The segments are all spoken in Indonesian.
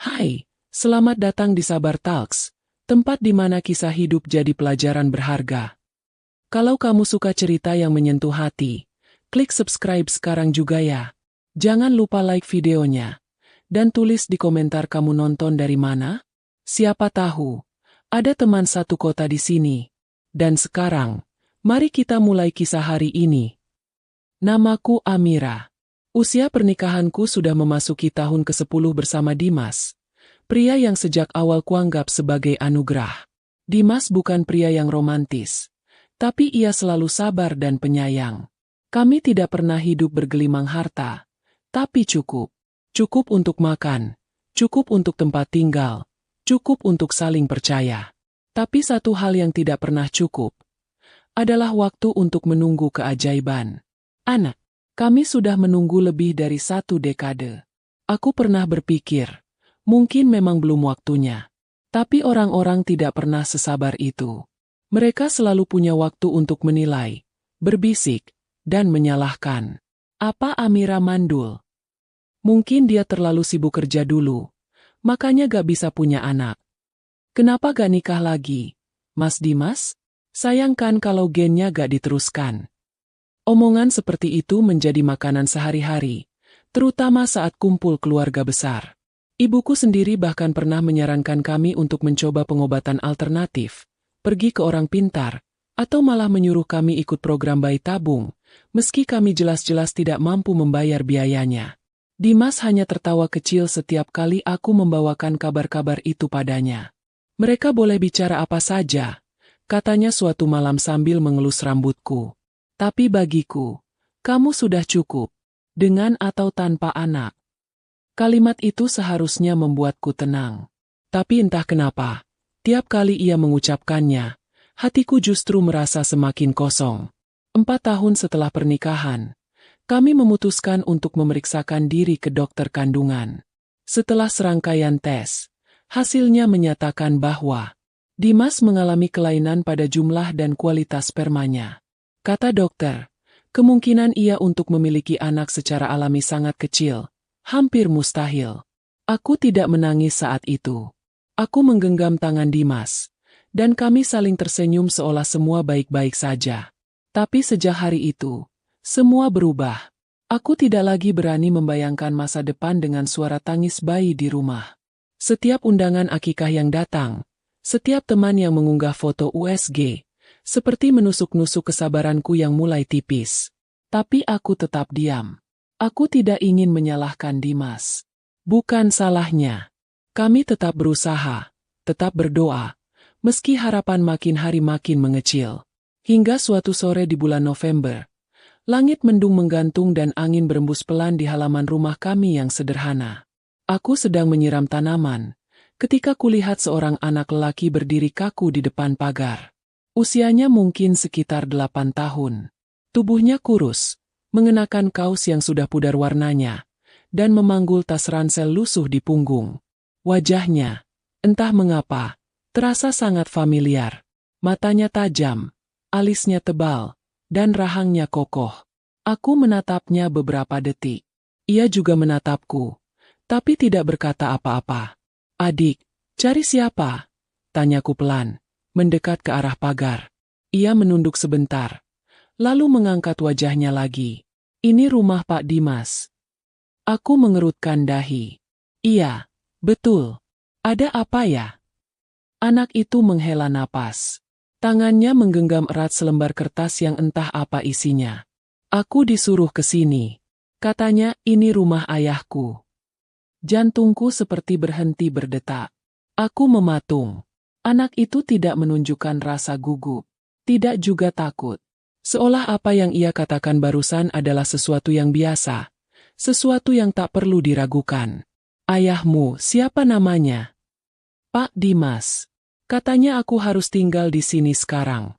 Hai, selamat datang di Sabar Talks, tempat di mana kisah hidup jadi pelajaran berharga. Kalau kamu suka cerita yang menyentuh hati, klik subscribe sekarang juga ya. Jangan lupa like videonya, dan tulis di komentar kamu nonton dari mana. Siapa tahu, ada teman satu kota di sini. Dan sekarang, mari kita mulai kisah hari ini. Namaku Amira. Usia pernikahanku sudah memasuki tahun ke-10 bersama Dimas, pria yang sejak awal kuanggap sebagai anugerah. Dimas bukan pria yang romantis, tapi ia selalu sabar dan penyayang. Kami tidak pernah hidup bergelimang harta, tapi cukup. Cukup untuk makan, cukup untuk tempat tinggal, cukup untuk saling percaya. Tapi satu hal yang tidak pernah cukup adalah waktu untuk menunggu keajaiban. Anak. Kami sudah menunggu lebih dari 1 dekade. Aku pernah berpikir, mungkin memang belum waktunya. Tapi orang-orang tidak pernah sesabar itu. Mereka selalu punya waktu untuk menilai, berbisik, dan menyalahkan. Apa Amira mandul? Mungkin dia terlalu sibuk kerja dulu, makanya gak bisa punya anak. Kenapa gak nikah lagi, Mas Dimas? Sayangkan kalau gennya gak diteruskan. Omongan seperti itu menjadi makanan sehari-hari, terutama saat kumpul keluarga besar. Ibuku sendiri bahkan pernah menyarankan kami untuk mencoba pengobatan alternatif, pergi ke orang pintar, atau malah menyuruh kami ikut program bayi tabung, meski kami jelas-jelas tidak mampu membayar biayanya. Dimas hanya tertawa kecil setiap kali aku membawakan kabar-kabar itu padanya. Mereka boleh bicara apa saja, katanya suatu malam sambil mengelus rambutku. Tapi bagiku, kamu sudah cukup, dengan atau tanpa anak. Kalimat itu seharusnya membuatku tenang. Tapi entah kenapa, tiap kali ia mengucapkannya, hatiku justru merasa semakin kosong. 4 tahun setelah pernikahan, kami memutuskan untuk memeriksakan diri ke dokter kandungan. Setelah serangkaian tes, hasilnya menyatakan bahwa Dimas mengalami kelainan pada jumlah dan kualitas spermanya. Kata dokter, kemungkinan ia untuk memiliki anak secara alami sangat kecil, hampir mustahil. Aku tidak menangis saat itu. Aku menggenggam tangan Dimas, dan kami saling tersenyum seolah semua baik-baik saja. Tapi sejak hari itu, semua berubah. Aku tidak lagi berani membayangkan masa depan dengan suara tangis bayi di rumah. Setiap undangan akikah yang datang, setiap teman yang mengunggah foto USG, seperti menusuk-nusuk kesabaranku yang mulai tipis. Tapi aku tetap diam. Aku tidak ingin menyalahkan Dimas. Bukan salahnya. Kami tetap berusaha, tetap berdoa, meski harapan makin hari makin mengecil. Hingga suatu sore di bulan November, langit mendung menggantung dan angin berembus pelan di halaman rumah kami yang sederhana. Aku sedang menyiram tanaman, ketika kulihat seorang anak lelaki berdiri kaku di depan pagar. Usianya mungkin sekitar 8 tahun. Tubuhnya kurus, mengenakan kaos yang sudah pudar warnanya, dan memanggul tas ransel lusuh di punggung. Wajahnya, entah mengapa, terasa sangat familiar. Matanya tajam, alisnya tebal, dan rahangnya kokoh. Aku menatapnya beberapa detik. Ia juga menatapku, tapi tidak berkata apa-apa. "Adik, cari siapa?" tanyaku pelan. Mendekat ke arah pagar. Ia menunduk sebentar, lalu mengangkat wajahnya lagi. "Ini rumah Pak Dimas." Aku mengerutkan dahi. "Iya, betul. Ada apa ya?" Anak itu menghela napas. Tangannya menggenggam erat selembar kertas yang entah apa isinya. "Aku disuruh ke sini," katanya. "Ini rumah ayahku." Jantungku seperti berhenti berdetak. Aku mematung. Anak itu tidak menunjukkan rasa gugup, tidak juga takut. Seolah apa yang ia katakan barusan adalah sesuatu yang biasa, sesuatu yang tak perlu diragukan. "Ayahmu, siapa namanya?" "Pak Dimas. Katanya aku harus tinggal di sini sekarang."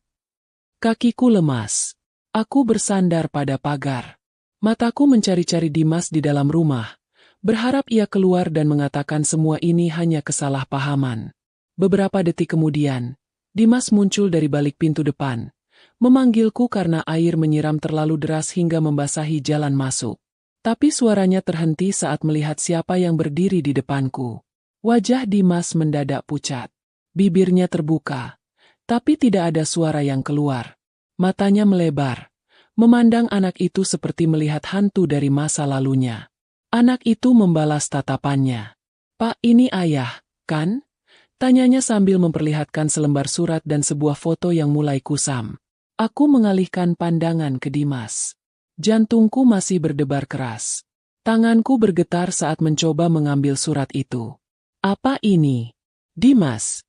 Kakiku lemas. Aku bersandar pada pagar. Mataku mencari-cari Dimas di dalam rumah, berharap ia keluar dan mengatakan semua ini hanya kesalahpahaman. Beberapa detik kemudian, Dimas muncul dari balik pintu depan, memanggilku karena air menyiram terlalu deras hingga membasahi jalan masuk. Tapi suaranya terhenti saat melihat siapa yang berdiri di depanku. Wajah Dimas mendadak pucat. Bibirnya terbuka, tapi tidak ada suara yang keluar. Matanya melebar, memandang anak itu seperti melihat hantu dari masa lalunya. Anak itu membalas tatapannya. "Pak, ini ayah, kan?" Tanyanya sambil memperlihatkan selembar surat dan sebuah foto yang mulai kusam. Aku mengalihkan pandangan ke Dimas. Jantungku masih berdebar keras. Tanganku bergetar saat mencoba mengambil surat itu. "Apa ini, Dimas?"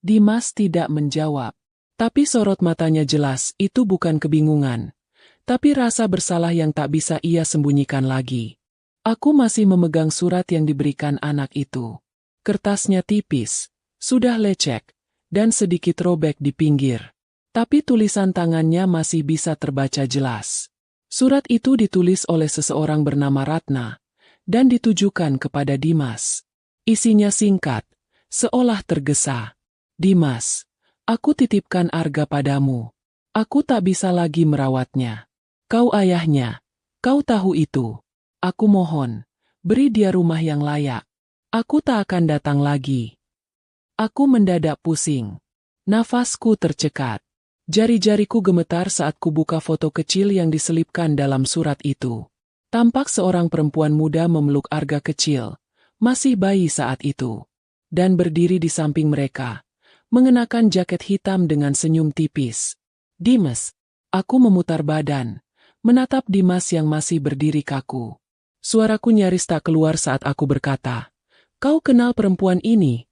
Dimas tidak menjawab. Tapi sorot matanya jelas itu bukan kebingungan, tapi rasa bersalah yang tak bisa ia sembunyikan lagi. Aku masih memegang surat yang diberikan anak itu. Kertasnya tipis, sudah lecek, dan sedikit robek di pinggir. Tapi tulisan tangannya masih bisa terbaca jelas. Surat itu ditulis oleh seseorang bernama Ratna, dan ditujukan kepada Dimas. Isinya singkat, seolah tergesa. "Dimas, aku titipkan Arga padamu. Aku tak bisa lagi merawatnya. Kau ayahnya, kau tahu itu. Aku mohon, beri dia rumah yang layak. Aku tak akan datang lagi." Aku mendadak pusing. Nafasku tercekat. Jari-jariku gemetar saat kubuka foto kecil yang diselipkan dalam surat itu. Tampak seorang perempuan muda memeluk Arga kecil, masih bayi saat itu, dan berdiri di samping mereka, mengenakan jaket hitam dengan senyum tipis. "Dimas." Aku memutar badan, menatap Dimas yang masih berdiri kaku. Suaraku nyaris tak keluar saat aku berkata, "Kau kenal perempuan ini?"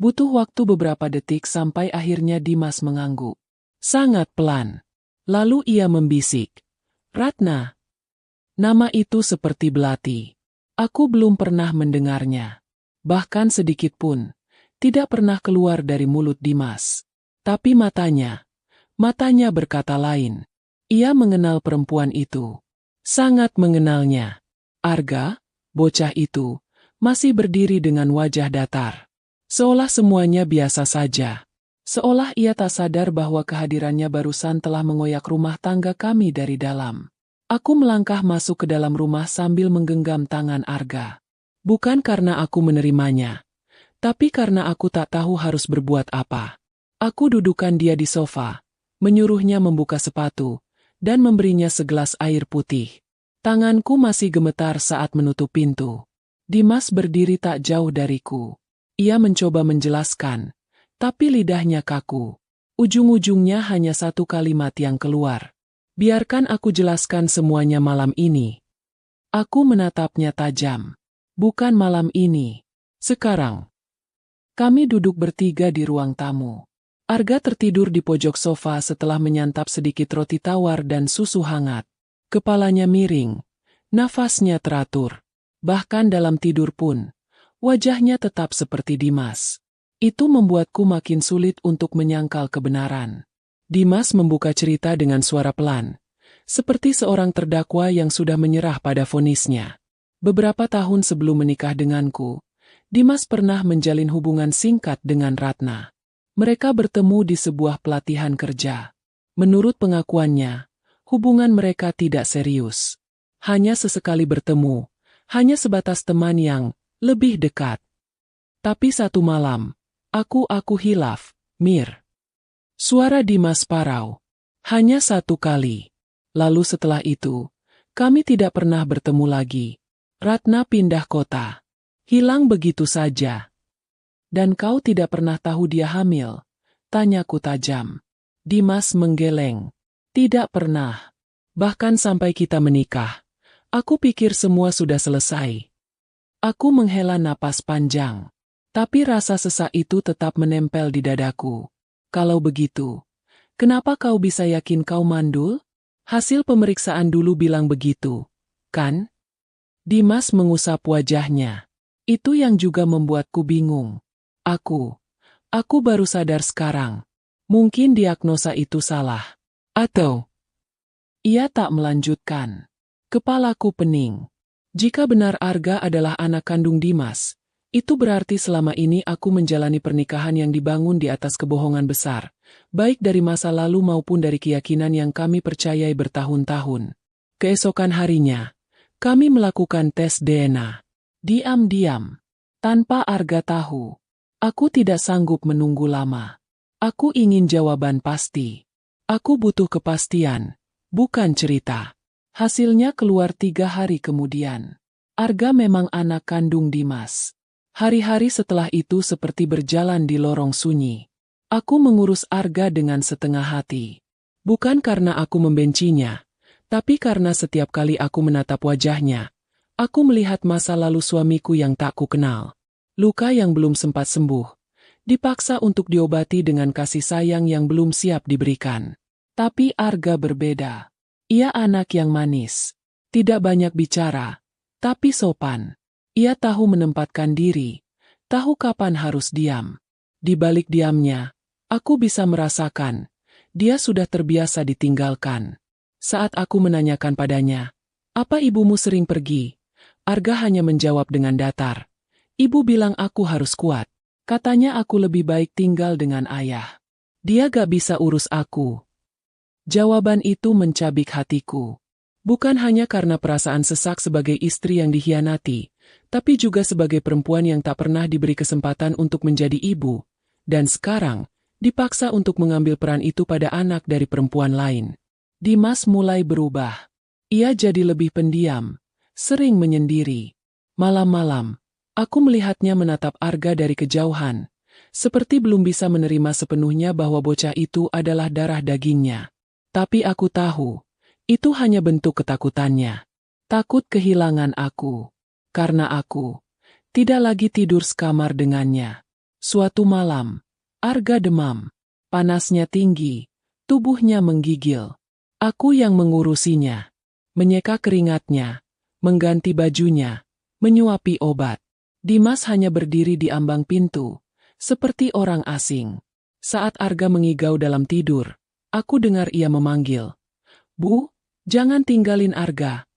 Butuh waktu beberapa detik sampai akhirnya Dimas mengangguk. Sangat pelan. Lalu ia membisik, "Ratna." Nama itu seperti belati. Aku belum pernah mendengarnya. Bahkan sedikit pun. Tidak pernah keluar dari mulut Dimas. Tapi matanya berkata lain. Ia mengenal perempuan itu. Sangat mengenalnya. Arga, bocah itu, masih berdiri dengan wajah datar. Seolah semuanya biasa saja. Seolah ia tak sadar bahwa kehadirannya barusan telah mengoyak rumah tangga kami dari dalam. Aku melangkah masuk ke dalam rumah sambil menggenggam tangan Arga. Bukan karena aku menerimanya, tapi karena aku tak tahu harus berbuat apa. Aku dudukkan dia di sofa, menyuruhnya membuka sepatu, dan memberinya segelas air putih. Tanganku masih gemetar saat menutup pintu. Dimas berdiri tak jauh dariku. Ia mencoba menjelaskan, tapi lidahnya kaku. Ujung-ujungnya hanya satu kalimat yang keluar. "Biarkan aku jelaskan semuanya malam ini." Aku menatapnya tajam. "Bukan malam ini. Sekarang." Kami duduk bertiga di ruang tamu. Arga tertidur di pojok sofa setelah menyantap sedikit roti tawar dan susu hangat. Kepalanya miring, nafasnya teratur. Bahkan dalam tidur pun, wajahnya tetap seperti Dimas. Itu membuatku makin sulit untuk menyangkal kebenaran. Dimas membuka cerita dengan suara pelan, seperti seorang terdakwa yang sudah menyerah pada vonisnya. Beberapa tahun sebelum menikah denganku, Dimas pernah menjalin hubungan singkat dengan Ratna. Mereka bertemu di sebuah pelatihan kerja. Menurut pengakuannya, hubungan mereka tidak serius. Hanya sesekali bertemu, hanya sebatas teman yang lebih dekat. Tapi satu malam, aku hilaf, Mir. Suara Dimas parau. Hanya satu kali. Lalu setelah itu, kami tidak pernah bertemu lagi. Ratna pindah kota. Hilang begitu saja. "Dan kau tidak pernah tahu dia hamil?" tanyaku tajam. Dimas menggeleng. "Tidak pernah. Bahkan sampai kita menikah, aku pikir semua sudah selesai." Aku menghela napas panjang. Tapi rasa sesak itu tetap menempel di dadaku. "Kalau begitu, kenapa kau bisa yakin kau mandul? Hasil pemeriksaan dulu bilang begitu, kan?" Dimas mengusap wajahnya. Itu yang juga membuatku bingung. Aku baru sadar sekarang. Mungkin diagnosa itu salah. Atau ia tak melanjutkan. Kepalaku pening. Jika benar Arga adalah anak kandung Dimas, itu berarti selama ini aku menjalani pernikahan yang dibangun di atas kebohongan besar, baik dari masa lalu maupun dari keyakinan yang kami percayai bertahun-tahun. Keesokan harinya, kami melakukan tes DNA. Diam-diam. Tanpa Arga tahu, aku tidak sanggup menunggu lama. Aku ingin jawaban pasti. Aku butuh kepastian, bukan cerita. Hasilnya keluar 3 hari kemudian. Arga memang anak kandung Dimas. Hari-hari setelah itu seperti berjalan di lorong sunyi. Aku mengurus Arga dengan setengah hati. Bukan karena aku membencinya, tapi karena setiap kali aku menatap wajahnya, aku melihat masa lalu suamiku yang tak kukenal. Luka yang belum sempat sembuh, dipaksa untuk diobati dengan kasih sayang yang belum siap diberikan. Tapi Arga berbeda. Ia anak yang manis, tidak banyak bicara, tapi sopan. Ia tahu menempatkan diri, tahu kapan harus diam. Di balik diamnya, aku bisa merasakan, dia sudah terbiasa ditinggalkan. Saat aku menanyakan padanya, "Apa ibumu sering pergi?" Arga hanya menjawab dengan datar. "Ibu bilang aku harus kuat. Katanya aku lebih baik tinggal dengan ayah. Dia gak bisa urus aku." Jawaban itu mencabik hatiku. Bukan hanya karena perasaan sesak sebagai istri yang dikhianati, tapi juga sebagai perempuan yang tak pernah diberi kesempatan untuk menjadi ibu, dan sekarang dipaksa untuk mengambil peran itu pada anak dari perempuan lain. Dimas mulai berubah. Ia jadi lebih pendiam, sering menyendiri. Malam-malam, aku melihatnya menatap Arga dari kejauhan, seperti belum bisa menerima sepenuhnya bahwa bocah itu adalah darah dagingnya. Tapi aku tahu, itu hanya bentuk ketakutannya. Takut kehilangan aku. Karena aku tidak lagi tidur sekamar dengannya. Suatu malam, Arga demam. Panasnya tinggi, tubuhnya menggigil. Aku yang mengurusinya. Menyeka keringatnya, mengganti bajunya, menyuapi obat. Dimas hanya berdiri di ambang pintu, seperti orang asing. Saat Arga mengigau dalam tidur, aku dengar ia memanggil, "Bu, jangan tinggalin Arga."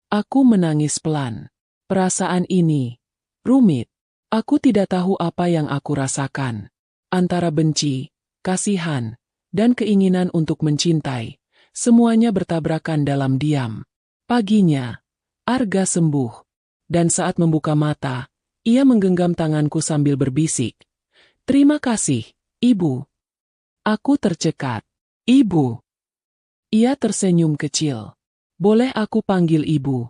Aku menangis pelan. Perasaan ini rumit. Aku tidak tahu apa yang aku rasakan. Antara benci, kasihan, dan keinginan untuk mencintai, semuanya bertabrakan dalam diam. Paginya, Arga sembuh. Dan saat membuka mata, ia menggenggam tanganku sambil berbisik, "Terima kasih, Ibu." Aku tercekat. "Ibu." Ia tersenyum kecil. "Boleh aku panggil Ibu?"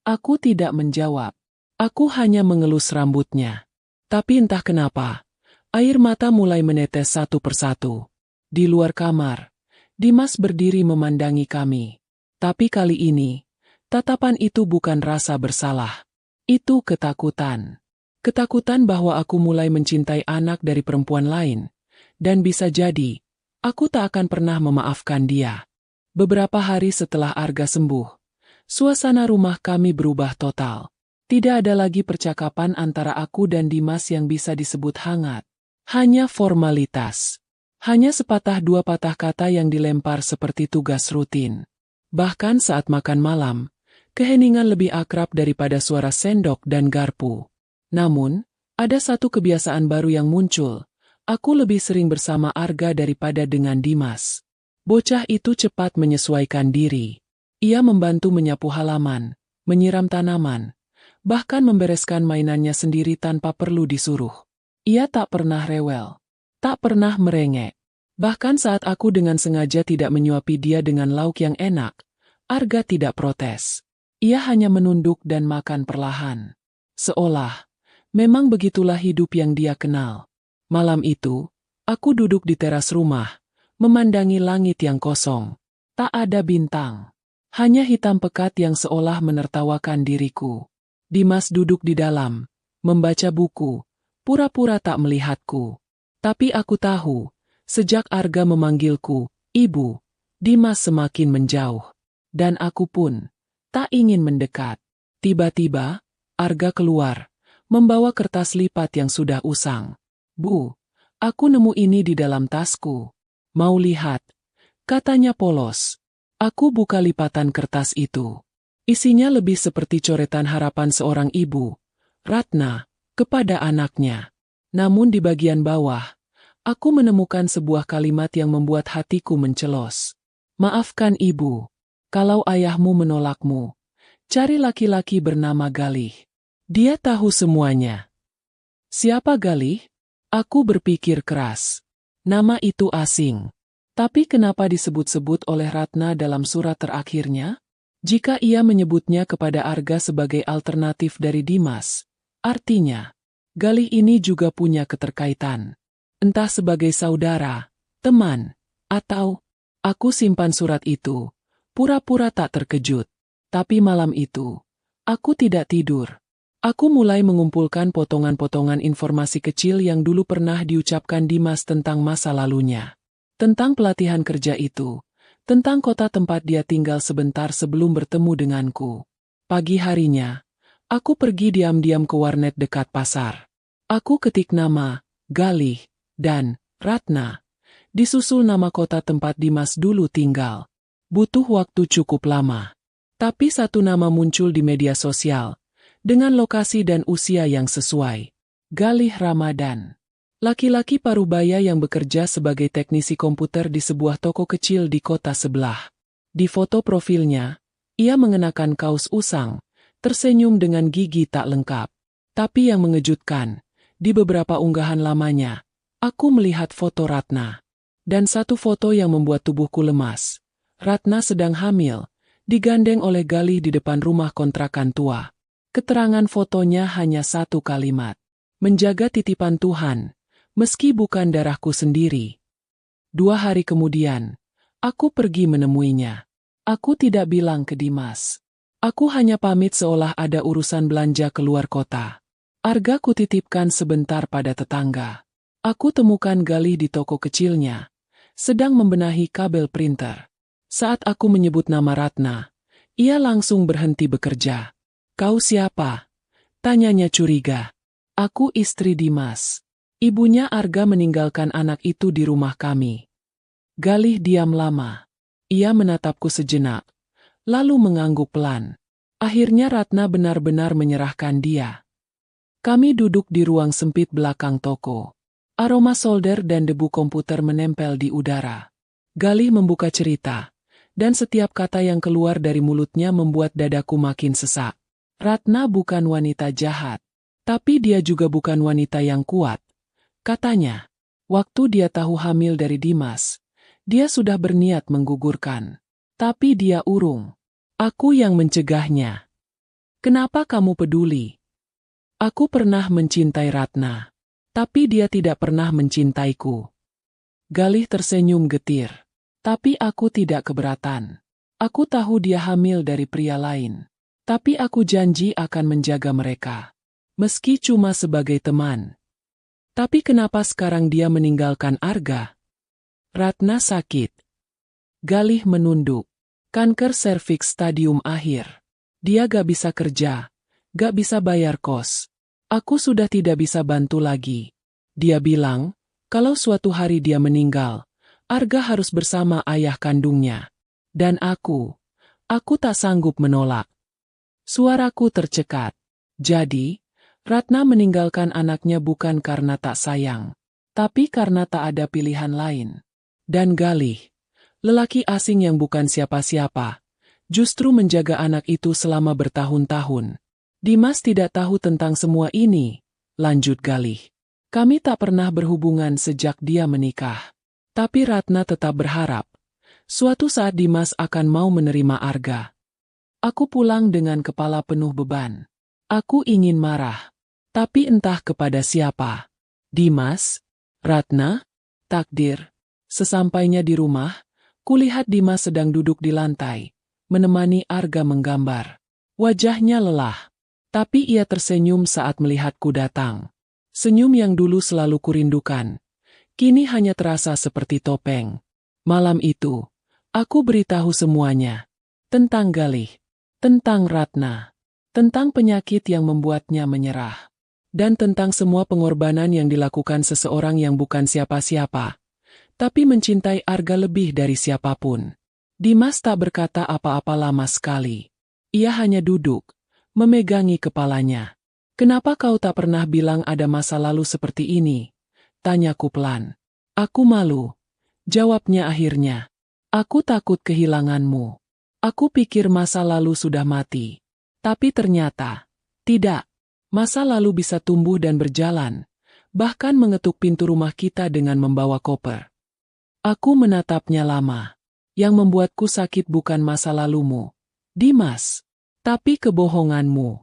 Aku tidak menjawab. Aku hanya mengelus rambutnya. Tapi entah kenapa, air mata mulai menetes satu persatu. Di luar kamar, Dimas berdiri memandangi kami. Tapi kali ini, tatapan itu bukan rasa bersalah. Itu ketakutan. Ketakutan bahwa aku mulai mencintai anak dari perempuan lain. Dan bisa jadi, aku tak akan pernah memaafkan dia. Beberapa hari setelah Arga sembuh, suasana rumah kami berubah total. Tidak ada lagi percakapan antara aku dan Dimas yang bisa disebut hangat. Hanya formalitas. Hanya sepatah dua patah kata yang dilempar seperti tugas rutin. Bahkan saat makan malam, keheningan lebih akrab daripada suara sendok dan garpu. Namun, ada satu kebiasaan baru yang muncul. Aku lebih sering bersama Arga daripada dengan Dimas. Bocah itu cepat menyesuaikan diri. Ia membantu menyapu halaman, menyiram tanaman, bahkan membereskan mainannya sendiri tanpa perlu disuruh. Ia tak pernah rewel, tak pernah merengek. Bahkan saat aku dengan sengaja tidak menyuapi dia dengan lauk yang enak, Arga tidak protes. Ia hanya menunduk dan makan perlahan. Seolah, memang begitulah hidup yang dia kenal. Malam itu, aku duduk di teras rumah, memandangi langit yang kosong. Tak ada bintang. Hanya hitam pekat yang seolah menertawakan diriku. Dimas duduk di dalam, membaca buku, pura-pura tak melihatku. Tapi aku tahu, sejak Arga memanggilku, "Ibu," Dimas semakin menjauh. Dan aku pun tak ingin mendekat. Tiba-tiba, Arga keluar, membawa kertas lipat yang sudah usang. "Bu, aku nemu ini di dalam tasku. Mau lihat?" Katanya polos. Aku buka lipatan kertas itu. Isinya lebih seperti coretan harapan seorang ibu, Ratna, kepada anaknya. Namun di bagian bawah, aku menemukan sebuah kalimat yang membuat hatiku mencelos. "Maafkan ibu, kalau ayahmu menolakmu. Cari laki-laki bernama Galih. Dia tahu semuanya. Siapa Galih? Aku berpikir keras. Nama itu asing. Tapi kenapa disebut-sebut oleh Ratna dalam surat terakhirnya? Jika ia menyebutnya kepada Arga sebagai alternatif dari Dimas, artinya, Galih ini juga punya keterkaitan. Entah sebagai saudara, teman, atau aku simpan surat itu, pura-pura tak terkejut. Tapi malam itu, aku tidak tidur. Aku mulai mengumpulkan potongan-potongan informasi kecil yang dulu pernah diucapkan Dimas tentang masa lalunya. Tentang pelatihan kerja itu, tentang kota tempat dia tinggal sebentar sebelum bertemu denganku. Pagi harinya, aku pergi diam-diam ke warnet dekat pasar. Aku ketik nama, Galih, dan Ratna. Disusul nama kota tempat Dimas dulu tinggal. Butuh waktu cukup lama. Tapi satu nama muncul di media sosial, dengan lokasi dan usia yang sesuai. Galih Ramadan. Laki-laki parubaya yang bekerja sebagai teknisi komputer di sebuah toko kecil di kota sebelah. Di foto profilnya, ia mengenakan kaos usang, tersenyum dengan gigi tak lengkap. Tapi yang mengejutkan, di beberapa unggahan lamanya, aku melihat foto Ratna. Dan satu foto yang membuat tubuhku lemas. Ratna sedang hamil, digandeng oleh Galih di depan rumah kontrakan tua. Keterangan fotonya hanya satu kalimat. Menjaga titipan Tuhan, meski bukan darahku sendiri. 2 hari kemudian, aku pergi menemuinya. Aku tidak bilang ke Dimas. Aku hanya pamit seolah ada urusan belanja keluar kota. Arga kutitipkan sebentar pada tetangga. Aku temukan Galih di toko kecilnya, sedang membenahi kabel printer. Saat aku menyebut nama Ratna, ia langsung berhenti bekerja. Kau siapa? Tanyanya curiga. Aku istri Dimas. Ibunya Arga meninggalkan anak itu di rumah kami. Galih diam lama. Ia menatapku sejenak, lalu mengangguk pelan. Akhirnya Ratna benar-benar menyerahkan dia. Kami duduk di ruang sempit belakang toko. Aroma solder dan debu komputer menempel di udara. Galih membuka cerita, dan setiap kata yang keluar dari mulutnya membuat dadaku makin sesak. Ratna bukan wanita jahat, tapi dia juga bukan wanita yang kuat. Katanya, waktu dia tahu hamil dari Dimas, dia sudah berniat menggugurkan. Tapi dia urung. Aku yang mencegahnya. Kenapa kamu peduli? Aku pernah mencintai Ratna, tapi dia tidak pernah mencintaiku. Galih tersenyum getir. Tapi aku tidak keberatan. Aku tahu dia hamil dari pria lain. Tapi aku janji akan menjaga mereka. Meski cuma sebagai teman. Tapi kenapa sekarang dia meninggalkan Arga? Ratna sakit. Galih menunduk. Kanker serviks stadium akhir. Dia gak bisa kerja. Gak bisa bayar kos. Aku sudah tidak bisa bantu lagi. Dia bilang, kalau suatu hari dia meninggal, Arga harus bersama ayah kandungnya. Dan aku tak sanggup menolak. Suaraku tercekat. Jadi, Ratna meninggalkan anaknya bukan karena tak sayang, tapi karena tak ada pilihan lain. Dan Galih, lelaki asing yang bukan siapa-siapa, justru menjaga anak itu selama bertahun-tahun. Dimas tidak tahu tentang semua ini, lanjut Galih. Kami tak pernah berhubungan sejak dia menikah. Tapi Ratna tetap berharap, suatu saat Dimas akan mau menerima Arga. Aku pulang dengan kepala penuh beban. Aku ingin marah. Tapi entah kepada siapa. Dimas? Ratna? Takdir. Sesampainya di rumah, kulihat Dimas sedang duduk di lantai, menemani Arga menggambar. Wajahnya lelah. Tapi ia tersenyum saat melihatku datang. Senyum yang dulu selalu kurindukan. Kini hanya terasa seperti topeng. Malam itu, aku beritahu semuanya. Tentang Galih. Tentang Ratna, tentang penyakit yang membuatnya menyerah, dan tentang semua pengorbanan yang dilakukan seseorang yang bukan siapa-siapa, tapi mencintai Arga lebih dari siapapun. Dimas tak berkata apa-apa lama sekali. Ia hanya duduk, memegangi kepalanya. Kenapa kau tak pernah bilang ada masa lalu seperti ini? Tanyaku pelan. Aku malu. Jawabnya akhirnya. Aku takut kehilanganmu. Aku pikir masa lalu sudah mati. Tapi ternyata, tidak. Masa lalu bisa tumbuh dan berjalan. bahkan mengetuk pintu rumah kita dengan membawa koper. Aku menatapnya lama. Yang membuatku sakit bukan masa lalumu, Dimas, tapi kebohonganmu.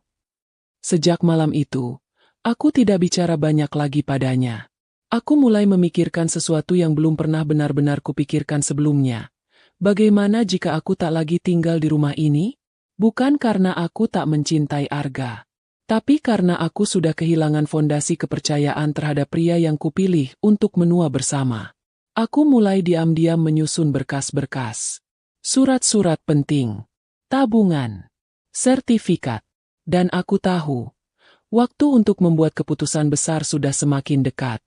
Sejak malam itu, aku tidak bicara banyak lagi padanya. Aku mulai memikirkan sesuatu yang belum pernah benar-benar kupikirkan sebelumnya. Bagaimana jika aku tak lagi tinggal di rumah ini? Bukan karena aku tak mencintai Arga, tapi karena aku sudah kehilangan fondasi kepercayaan terhadap pria yang kupilih untuk menua bersama. Aku mulai diam-diam menyusun berkas-berkas. Surat-surat penting, tabungan, sertifikat, dan aku tahu, waktu untuk membuat keputusan besar sudah semakin dekat.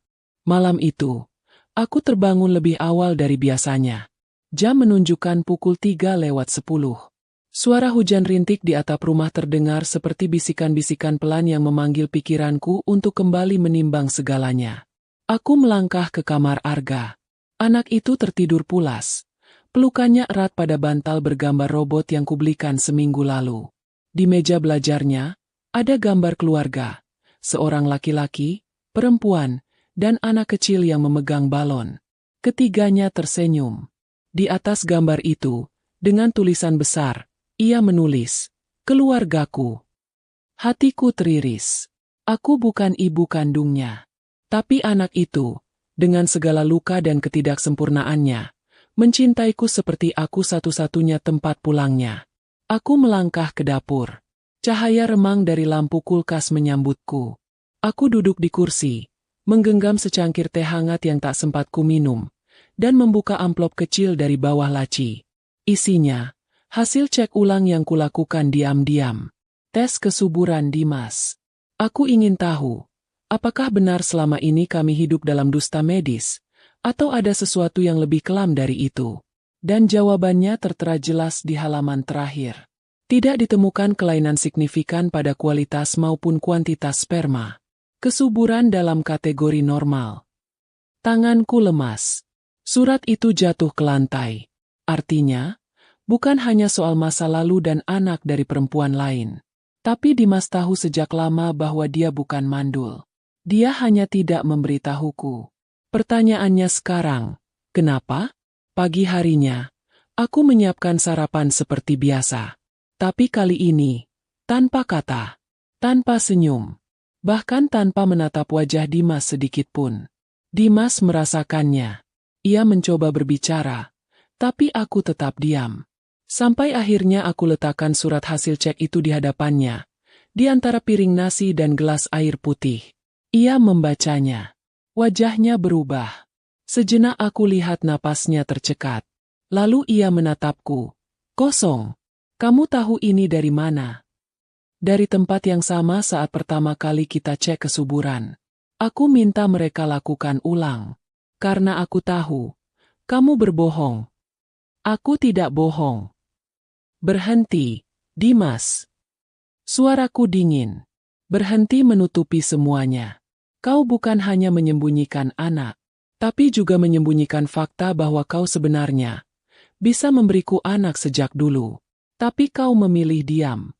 Malam itu, aku terbangun lebih awal dari biasanya. Jam menunjukkan pukul 3:10. Suara hujan rintik di atap rumah terdengar seperti bisikan-bisikan pelan yang memanggil pikiranku untuk kembali menimbang segalanya. Aku melangkah ke kamar Arga. Anak itu tertidur pulas. Pelukannya erat pada bantal bergambar robot yang kubelikan seminggu lalu. Di meja belajarnya, ada gambar keluarga. Seorang laki-laki, perempuan, dan anak kecil yang memegang balon. Ketiganya tersenyum. Di atas gambar itu, dengan tulisan besar, ia menulis, "Keluargaku." Hatiku teriris. Aku bukan ibu kandungnya. Tapi anak itu, dengan segala luka dan ketidaksempurnaannya, mencintaiku seperti aku satu-satunya tempat pulangnya. Aku melangkah ke dapur. Cahaya remang dari lampu kulkas menyambutku. Aku duduk di kursi, menggenggam secangkir teh hangat yang tak sempat ku minum, dan membuka amplop kecil dari bawah laci. Isinya, hasil cek ulang yang kulakukan diam-diam. Tes kesuburan Dimas. Aku ingin tahu, apakah benar selama ini kami hidup dalam dusta medis, atau ada sesuatu yang lebih kelam dari itu? Dan jawabannya tertera jelas di halaman terakhir. Tidak ditemukan kelainan signifikan pada kualitas maupun kuantitas sperma. Kesuburan dalam kategori normal. Tanganku lemas. Surat itu jatuh ke lantai. Artinya, bukan hanya soal masa lalu dan anak dari perempuan lain. Tapi Dimas tahu sejak lama bahwa dia bukan mandul. Dia hanya tidak memberitahuku. Pertanyaannya sekarang, kenapa? Pagi harinya, aku menyiapkan sarapan seperti biasa. Tapi kali ini, tanpa kata, tanpa senyum, bahkan tanpa menatap wajah Dimas sedikit pun. Dimas merasakannya. Ia mencoba berbicara, tapi aku tetap diam. Sampai akhirnya aku letakkan surat hasil cek itu di hadapannya, di antara piring nasi dan gelas air putih. Ia membacanya. Wajahnya berubah. Sejenak aku lihat napasnya tercekat. Lalu ia menatapku. "Kosong. Kamu tahu ini dari mana?" "Dari tempat yang sama saat pertama kali kita cek kesuburan. Aku minta mereka lakukan ulang. Karena aku tahu, kamu berbohong." "Aku tidak bohong." "Berhenti, Dimas." Suaraku dingin. "Berhenti menutupi semuanya. Kau bukan hanya menyembunyikan anak, tapi juga menyembunyikan fakta bahwa kau sebenarnya bisa memberiku anak sejak dulu. Tapi kau memilih diam."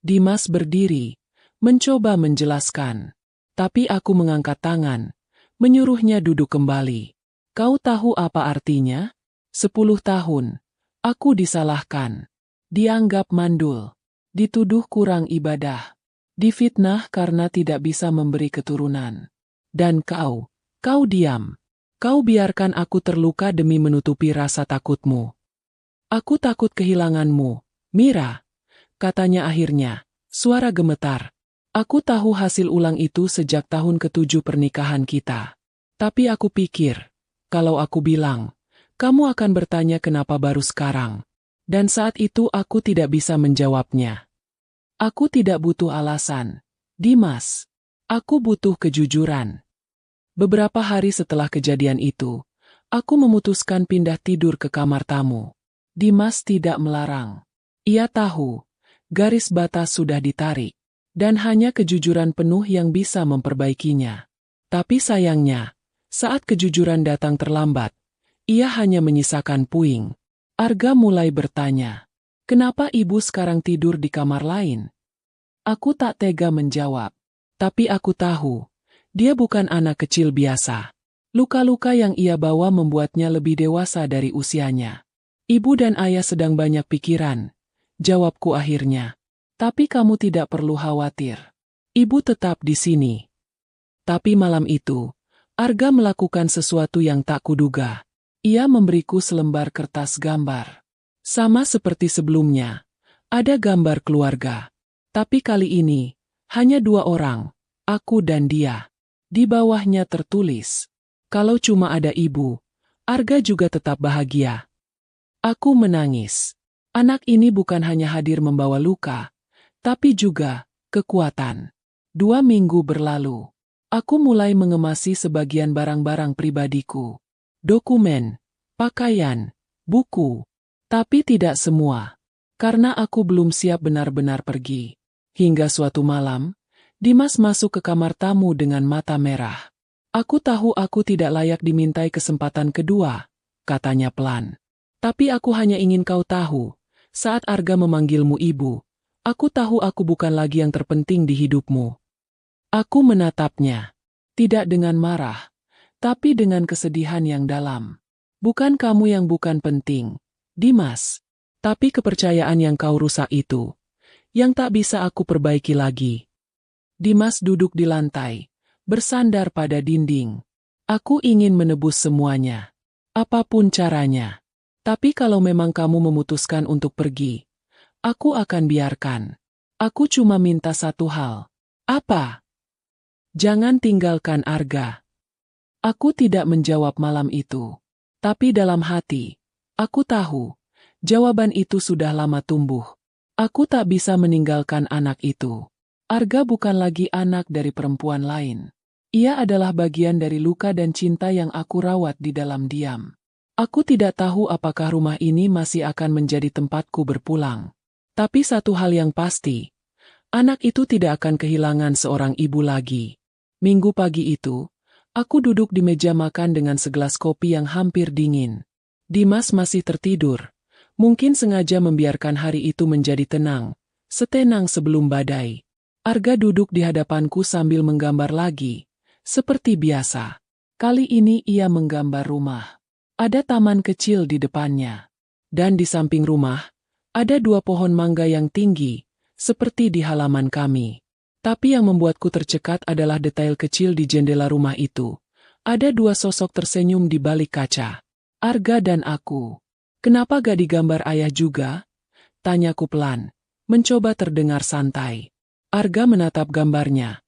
Dimas berdiri, mencoba menjelaskan. Tapi aku mengangkat tangan, menyuruhnya duduk kembali. "Kau tahu apa artinya? 10 tahun. Aku disalahkan. Dianggap mandul. Dituduh kurang ibadah. Difitnah karena tidak bisa memberi keturunan. Dan kau diam. Kau biarkan aku terluka demi menutupi rasa takutmu." "Aku takut kehilanganmu, Mira," katanya akhirnya, suara gemetar. "Aku tahu hasil ulang itu sejak tahun ke-7 pernikahan kita. Tapi aku pikir, kalau aku bilang, kamu akan bertanya kenapa baru sekarang. Dan saat itu aku tidak bisa menjawabnya. Aku tidak butuh alasan, Dimas. Aku butuh kejujuran." Beberapa hari setelah kejadian itu, aku memutuskan pindah tidur ke kamar tamu. Dimas tidak melarang. Ia tahu, garis batas sudah ditarik, dan hanya kejujuran penuh yang bisa memperbaikinya. Tapi sayangnya, saat kejujuran datang terlambat, ia hanya menyisakan puing. Arga mulai bertanya, "Kenapa ibu sekarang tidur di kamar lain?" Aku tak tega menjawab. Tapi aku tahu, Dia bukan anak kecil biasa. Luka-luka yang ia bawa membuatnya lebih dewasa dari usianya. Ibu dan ayah sedang banyak pikiran, jawabku akhirnya. Tapi kamu tidak perlu khawatir. Ibu tetap di sini. Tapi malam itu, Arga melakukan sesuatu yang tak kuduga. Ia memberiku selembar kertas gambar. Sama seperti sebelumnya, ada gambar keluarga. Tapi kali ini, hanya 2 orang, aku dan dia. Di bawahnya tertulis, kalau cuma ada ibu, Arga juga tetap bahagia. Aku menangis. Anak ini bukan hanya hadir membawa luka, tapi juga kekuatan. 2 minggu berlalu. Aku mulai mengemasi sebagian barang-barang pribadiku. Dokumen, pakaian, buku. Tapi tidak semua. Karena aku belum siap benar-benar pergi. Hingga suatu malam, Dimas masuk ke kamar tamu dengan mata merah. Aku tahu aku tidak layak dimintai kesempatan kedua, katanya pelan. Tapi aku hanya ingin kau tahu, saat Arga memanggilmu ibu, aku tahu aku bukan lagi yang terpenting di hidupmu. Aku menatapnya, tidak dengan marah, tapi dengan kesedihan yang dalam. Bukan kamu yang bukan penting, Dimas, tapi kepercayaan yang kau rusak itu, yang tak bisa aku perbaiki lagi. Dimas duduk di lantai, bersandar pada dinding. Aku ingin menebus semuanya, apapun caranya. Tapi kalau memang kamu memutuskan untuk pergi, aku akan biarkan. Aku cuma minta satu hal. Apa? Jangan tinggalkan Arga. Aku tidak menjawab malam itu. Tapi dalam hati, aku tahu, jawaban itu sudah lama tumbuh. Aku tak bisa meninggalkan anak itu. Arga bukan lagi anak dari perempuan lain. Ia adalah bagian dari luka dan cinta yang aku rawat di dalam diam. Aku tidak tahu apakah rumah ini masih akan menjadi tempatku berpulang. Tapi satu hal yang pasti, anak itu tidak akan kehilangan seorang ibu lagi. Minggu pagi itu, aku duduk di meja makan dengan segelas kopi yang hampir dingin. Dimas masih tertidur. Mungkin sengaja membiarkan hari itu menjadi tenang, setenang sebelum badai. Arga duduk di hadapanku sambil menggambar lagi, seperti biasa. Kali ini ia menggambar rumah. Ada taman kecil di depannya. Dan di samping rumah, ada 2 pohon mangga yang tinggi, seperti di halaman kami. Tapi yang membuatku tercekat adalah detail kecil di jendela rumah itu. Ada 2 sosok tersenyum di balik kaca. Arga dan aku. Kenapa gak digambar ayah juga? Tanyaku pelan, mencoba terdengar santai. Arga menatap gambarnya,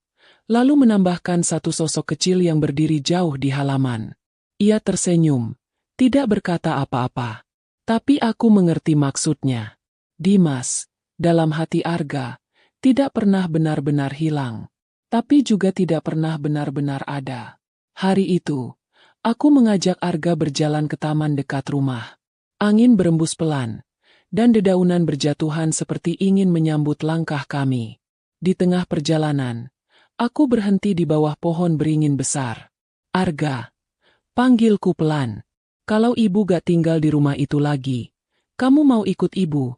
lalu menambahkan satu sosok kecil yang berdiri jauh di halaman. Ia tersenyum, tidak berkata apa-apa. Tapi aku mengerti maksudnya. Dimas, dalam hati Arga, tidak pernah benar-benar hilang, tapi juga tidak pernah benar-benar ada. Hari itu, aku mengajak Arga berjalan ke taman dekat rumah. Angin berembus pelan, dan dedaunan berjatuhan seperti ingin menyambut langkah kami. Di tengah perjalanan, aku berhenti di bawah pohon beringin besar. Arga, panggilku pelan. Kalau ibu gak tinggal di rumah itu lagi, kamu mau ikut ibu?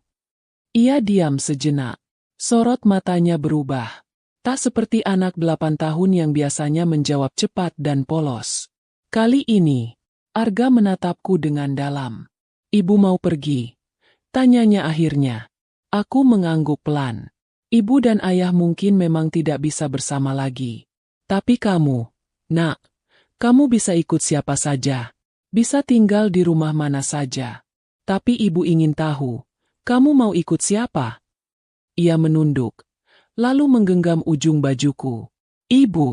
Ia diam sejenak. Sorot matanya berubah. Tak seperti anak 8 tahun yang biasanya menjawab cepat dan polos. Kali ini, Arga menatapku dengan dalam. Ibu mau pergi? Tanyanya akhirnya. Aku mengangguk pelan. Ibu dan ayah mungkin memang tidak bisa bersama lagi. Tapi kamu, nak, kamu bisa ikut siapa saja. Bisa tinggal di rumah mana saja. Tapi ibu ingin tahu, kamu mau ikut siapa? Ia menunduk, lalu menggenggam ujung bajuku. Ibu.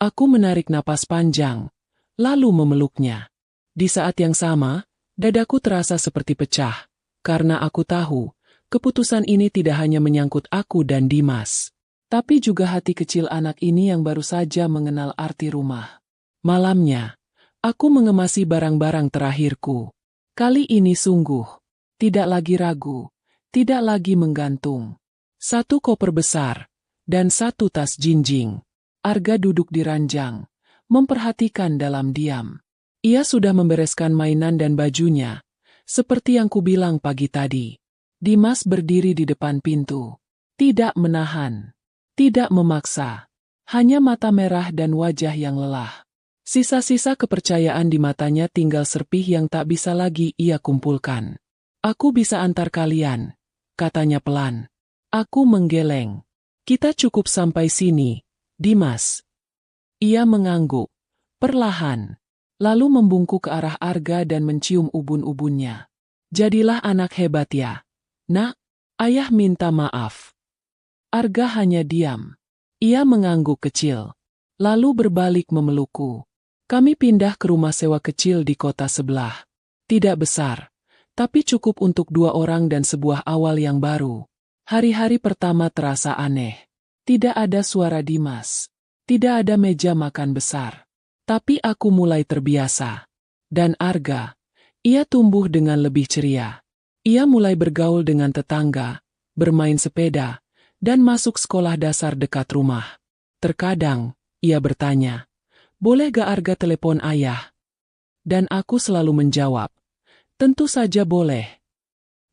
Aku menarik napas panjang, lalu memeluknya. Di saat yang sama, dadaku terasa seperti pecah, karena aku tahu, keputusan ini tidak hanya menyangkut aku dan Dimas, tapi juga hati kecil anak ini yang baru saja mengenal arti rumah. Malamnya, aku mengemasi barang-barang terakhirku. Kali ini sungguh, tidak lagi ragu. Tidak lagi menggantung. 1 koper besar, dan 1 tas jinjing. Arga duduk di ranjang, memperhatikan dalam diam. Ia sudah membereskan mainan dan bajunya, seperti yang kubilang pagi tadi. Dimas berdiri di depan pintu. Tidak menahan, tidak memaksa. Hanya mata merah dan wajah yang lelah. Sisa-sisa kepercayaan di matanya tinggal serpih yang tak bisa lagi ia kumpulkan. Aku bisa antar kalian, katanya pelan. Aku menggeleng. Kita cukup sampai sini, Dimas. Ia mengangguk, perlahan, lalu membungkuk ke arah Arga dan mencium ubun-ubunnya. Jadilah anak hebat ya, Nak. Ayah minta maaf. Arga hanya diam. Ia mengangguk kecil, lalu berbalik memelukku. Kami pindah ke rumah sewa kecil di kota sebelah. Tidak besar, tapi cukup untuk 2 orang dan sebuah awal yang baru. Hari-hari pertama terasa aneh. Tidak ada suara Dimas. Tidak ada meja makan besar. Tapi aku mulai terbiasa. Dan Arga, ia tumbuh dengan lebih ceria. Ia mulai bergaul dengan tetangga, bermain sepeda, dan masuk sekolah dasar dekat rumah. Terkadang, ia bertanya, boleh gak Arga telepon ayah? Dan aku selalu menjawab, tentu saja boleh.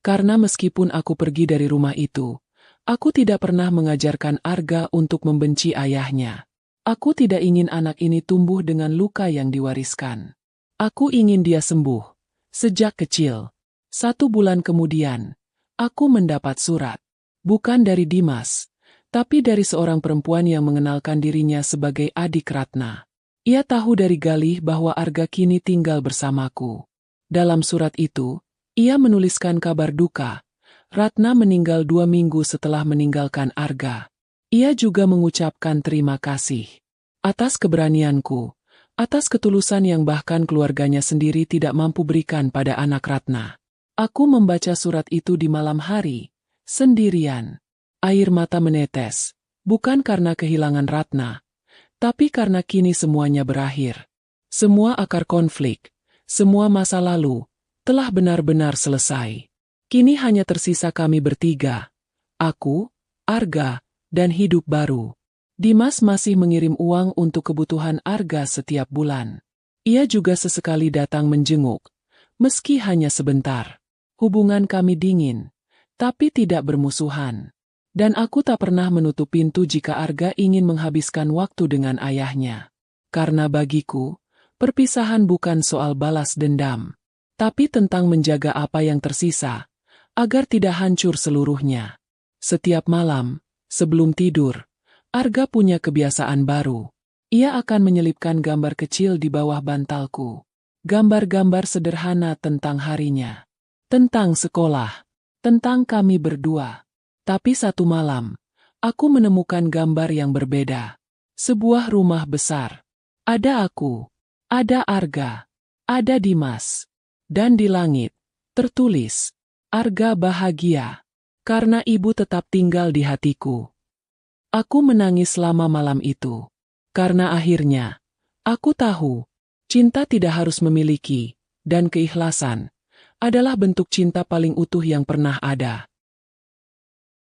Karena meskipun aku pergi dari rumah itu, aku tidak pernah mengajarkan Arga untuk membenci ayahnya. Aku tidak ingin anak ini tumbuh dengan luka yang diwariskan. Aku ingin dia sembuh. Sejak kecil. 1 bulan kemudian, aku mendapat surat. Bukan dari Dimas, tapi dari seorang perempuan yang mengenalkan dirinya sebagai adik Ratna. Ia tahu dari Galih bahwa Arga kini tinggal bersamaku. Dalam surat itu, ia menuliskan kabar duka. Ratna meninggal 2 minggu setelah meninggalkan Arga. Ia juga mengucapkan terima kasih atas keberanianku, atas ketulusan yang bahkan keluarganya sendiri tidak mampu berikan pada anak Ratna. Aku membaca surat itu di malam hari, sendirian. Air mata menetes, bukan karena kehilangan Ratna, tapi karena kini semuanya berakhir. Semua akar konflik, semua masa lalu, telah benar-benar selesai. Kini hanya tersisa kami bertiga. Aku, Arga, dan hidup baru. Dimas masih mengirim uang untuk kebutuhan Arga setiap bulan. Ia juga sesekali datang menjenguk, meski hanya sebentar. Hubungan kami dingin, tapi tidak bermusuhan. Dan aku tak pernah menutup pintu jika Arga ingin menghabiskan waktu dengan ayahnya. Karena bagiku, perpisahan bukan soal balas dendam, tapi tentang menjaga apa yang tersisa, agar tidak hancur seluruhnya. Setiap malam, sebelum tidur, Arga punya kebiasaan baru. Ia akan menyelipkan gambar kecil di bawah bantalku. Gambar-gambar sederhana tentang harinya. Tentang sekolah. Tentang kami berdua. Tapi satu malam, aku menemukan gambar yang berbeda. Sebuah rumah besar. Ada aku. Ada Arga. Ada Dimas. Dan di langit, tertulis, Arga bahagia. Karena ibu tetap tinggal di hatiku. Aku menangis selama malam itu. Karena akhirnya, aku tahu, cinta tidak harus memiliki, dan keikhlasan adalah bentuk cinta paling utuh yang pernah ada.